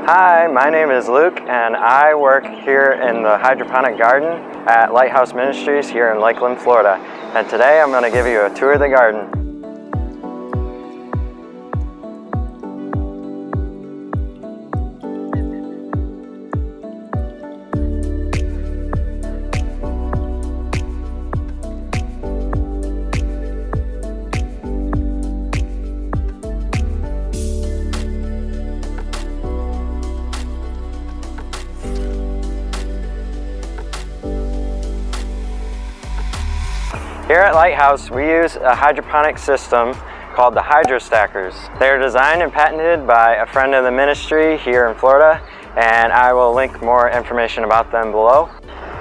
Hi, my name is Luke and I work here in the Hydroponic Garden at Lighthouse Ministries here in Lakeland, Florida. And today I'm going to give you a tour of the garden. Here at Lighthouse, we use a hydroponic system called the Hydrostackers. They're designed and patented by a friend of the ministry here in Florida, and I will link more information about them below.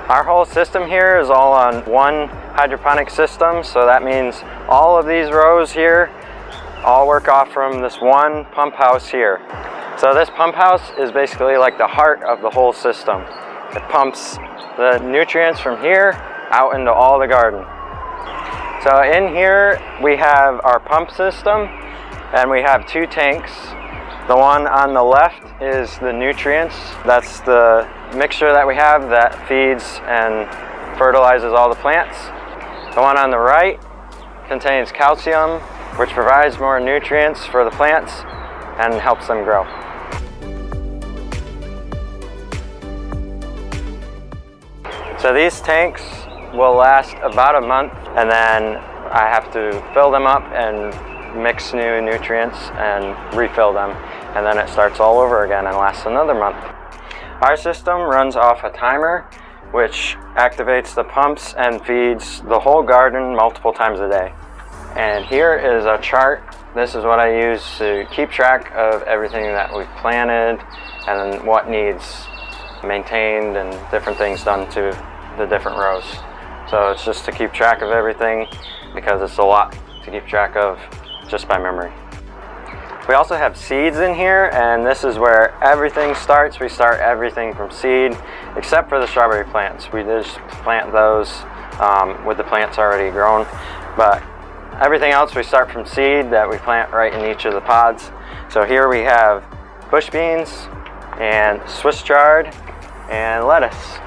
Our whole system here is all on one hydroponic system, so that means all of these rows here all work off from this one pump house here. So this pump house is basically like the heart of the whole system. It pumps the nutrients from here out into all the garden. So in here we have our pump system and we have two tanks. The one on the left is the nutrients. That's the mixture that we have that feeds and fertilizes all the plants. The one on the right contains calcium, which provides more nutrients for the plants and helps them grow. So these tanks will last about a month, and then I have to fill them up and mix new nutrients and refill them, and then it starts all over again and lasts another month. Our system runs off a timer which activates the pumps and feeds the whole garden multiple times a day. And here is a chart. This is what I use to keep track of everything that we've planted and what needs maintained and different things done to the different rows. So it's just to keep track of everything because it's a lot to keep track of just by memory. We also have seeds in here, and this is where everything starts. We start everything from seed except for the strawberry plants. We just plant those with the plants already grown, but everything else we start from seed that we plant right in each of the pods. So here we have bush beans and Swiss chard and lettuce.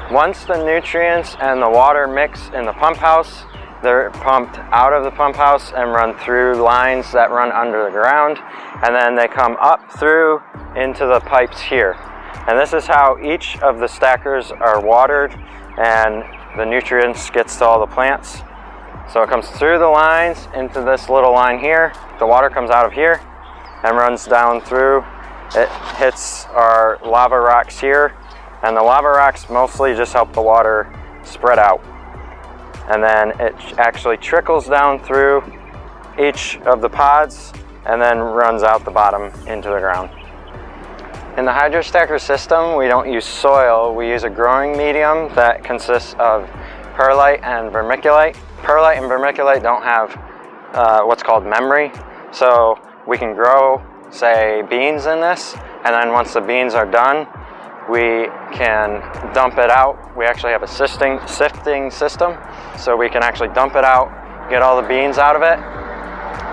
Once the nutrients and the water mix in the pump house, they're pumped out of the pump house and run through lines that run under the ground, and then they come up through into the pipes here. And this is how each of the stackers are watered and the nutrients gets to all the plants. So it comes through the lines into this little line here. The water comes out of here and runs down through. It hits our lava rocks here. And the lava rocks mostly just help the water spread out. And then it actually trickles down through each of the pods and then runs out the bottom into the ground. In the Hydrostacker system, we don't use soil. We use a growing medium that consists of perlite and vermiculite. Perlite and vermiculite don't have what's called memory. So we can grow, say, beans in this, and then once the beans are done, we can dump it out. We actually have a sifting system, so we can actually dump it out, get all the beans out of it,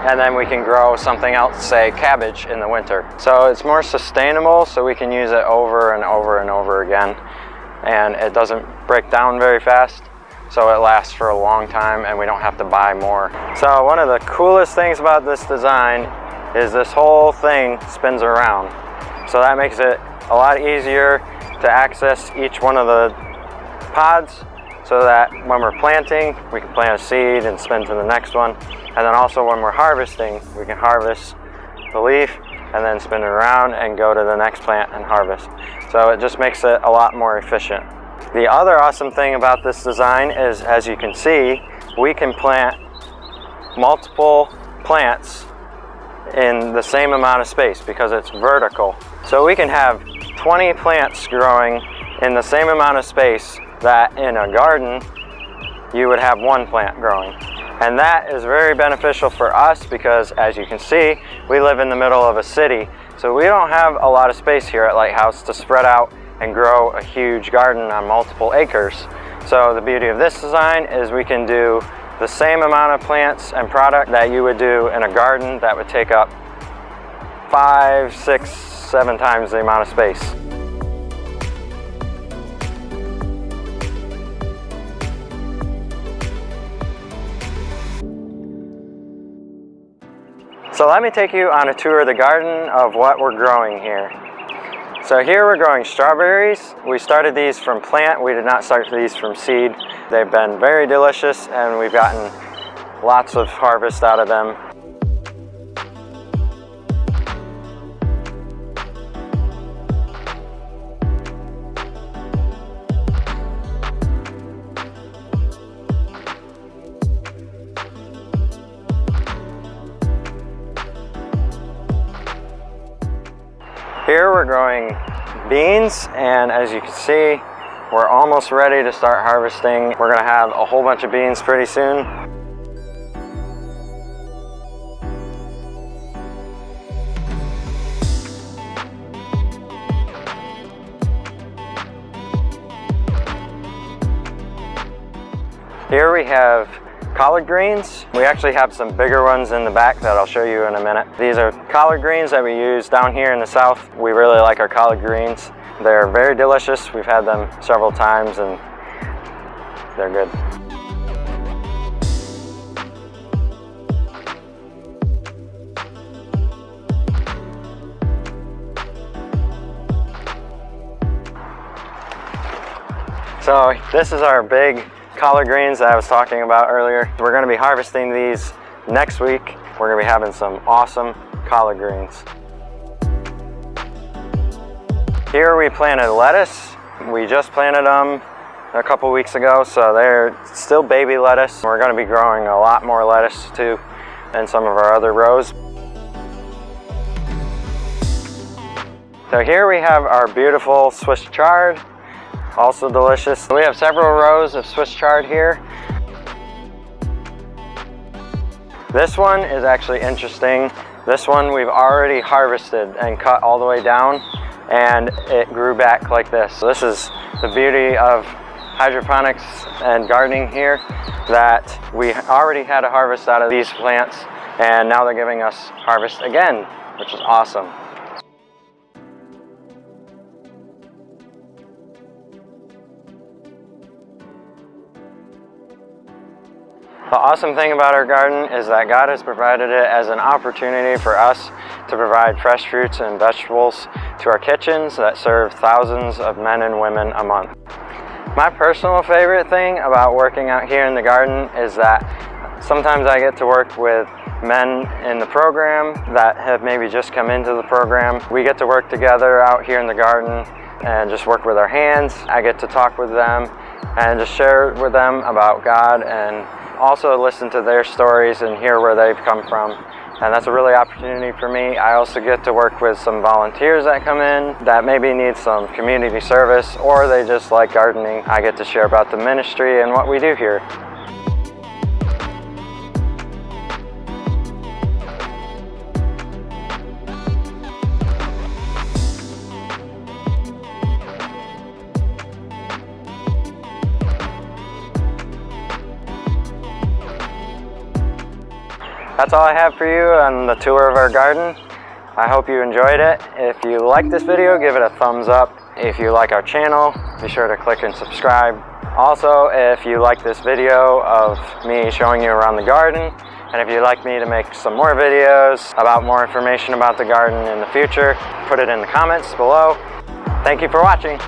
and then we can grow something else, say cabbage in the winter. So it's more sustainable, so we can use it over and over and over again, and it doesn't break down very fast, so it lasts for a long time and we don't have to buy more. So one of the coolest things about this design is this whole thing spins around. So that makes it a lot easier to access each one of the pods, so that when we're planting, we can plant a seed and spin to the next one. And then also when we're harvesting, we can harvest the leaf and then spin it around and go to the next plant and harvest. So it just makes it a lot more efficient. The other awesome thing about this design is, as you can see, we can plant multiple plants in the same amount of space because it's vertical. So we can have 20 plants growing in the same amount of space that in a garden you would have one plant growing. And that is very beneficial for us because, as you can see, we live in the middle of a city. So we don't have a lot of space here at Lighthouse to spread out and grow a huge garden on multiple acres. So the beauty of this design is we can do the same amount of plants and product that you would do in a garden that would take up 5, 6, almost 7 times the amount of space. So let me take you on a tour of the garden of what we're growing here. So here we're growing strawberries. We started these from plant. We did not start these from seed. They've been very delicious and we've gotten lots of harvest out of them. Here we're growing beans, and as you can see, we're almost ready to start harvesting. We're gonna have a whole bunch of beans pretty soon. Here we have collard greens. We actually have some bigger ones in the back that I'll show you in a minute. These are collard greens that we use down here in the south. We really like our collard greens. They're very delicious. We've had them several times and they're good. So this is our big collard greens that I was talking about earlier. We're going to be harvesting these next week. We're going to be having some awesome collard greens. Here we planted lettuce. We just planted them a couple weeks ago, so they're still baby lettuce. We're going to be growing a lot more lettuce too in some of our other rows. So here we have our beautiful Swiss chard. Also delicious. We have several rows of Swiss chard here. This one is actually interesting. This one we've already harvested and cut all the way down, and it grew back like this. So this is the beauty of hydroponics and gardening here, that we already had a harvest out of these plants, and now they're giving us harvest again, which is awesome. The awesome thing about our garden is that God has provided it as an opportunity for us to provide fresh fruits and vegetables to our kitchens that serve thousands of men and women a month. My personal favorite thing about working out here in the garden is that sometimes I get to work with men in the program that have maybe just come into the program. We get to work together out here in the garden and just work with our hands. I get to talk with them and just share with them about God, and also listen to their stories and hear where they've come from. And that's a really opportunity for me. I also get to work with some volunteers that come in that maybe need some community service, or they just like gardening. I get to share about the ministry and what we do here. That's all I have for you on the tour of our garden. I hope you enjoyed it. If you like this video, give it a thumbs up. If you like our channel, be sure to click and subscribe. Also, if you like this video of me showing you around the garden, and if you'd like me to make some more videos about more information about the garden in the future, put it in the comments below. Thank you for watching.